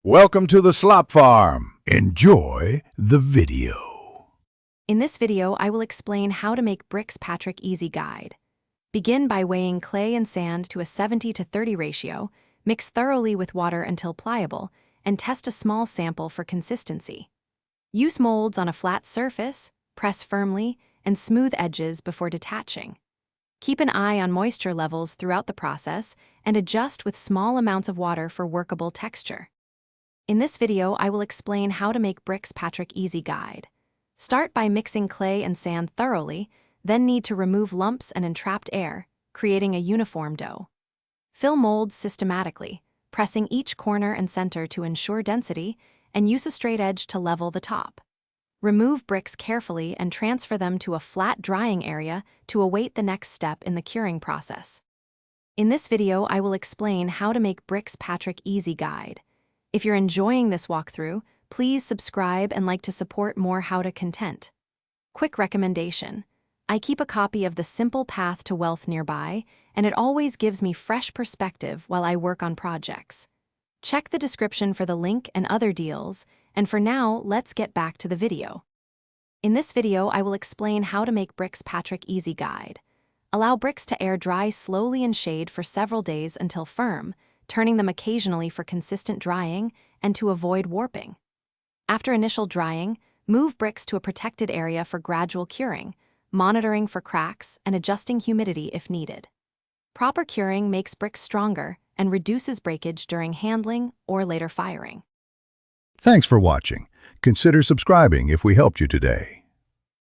Welcome to the Slop Farm. Enjoy the video. In this video, I will explain how to make Bricks Patrick Easy Guide. Begin by weighing clay and sand to a 70-30 ratio, mix thoroughly with water until pliable, and test a small sample for consistency. Use molds on a flat surface, press firmly, and smooth edges before detaching. Keep an eye on moisture levels throughout the process and adjust with small amounts of water for workable texture. In this video, I will explain how to make Bricks Patrick Easy Guide. Start by mixing clay and sand thoroughly, then need to remove lumps and entrapped air, creating a uniform dough. Fill molds systematically, pressing each corner and center to ensure density, and use a straight edge to level the top. Remove bricks carefully and transfer them to a flat drying area to await the next step in the curing process. In this video, I will explain how to make Bricks Patrick Easy Guide. If you're enjoying this walkthrough, please subscribe and like to support more how-to content. Quick recommendation: I keep a copy of The Simple Path to Wealth nearby, and it always gives me fresh perspective while I work on projects. Check the description for the link and other deals, and for now, let's get back to the video. In this video, I will explain how to make Bricks Patrick Easy Guide. Allow bricks to air dry slowly in shade for several days until firm, turning them occasionally for consistent drying and to avoid warping. After initial drying, move bricks to a protected area for gradual curing, monitoring for cracks and adjusting humidity if needed. Proper curing makes bricks stronger and reduces breakage during handling or later firing. Thanks for watching. Consider subscribing if we helped you today.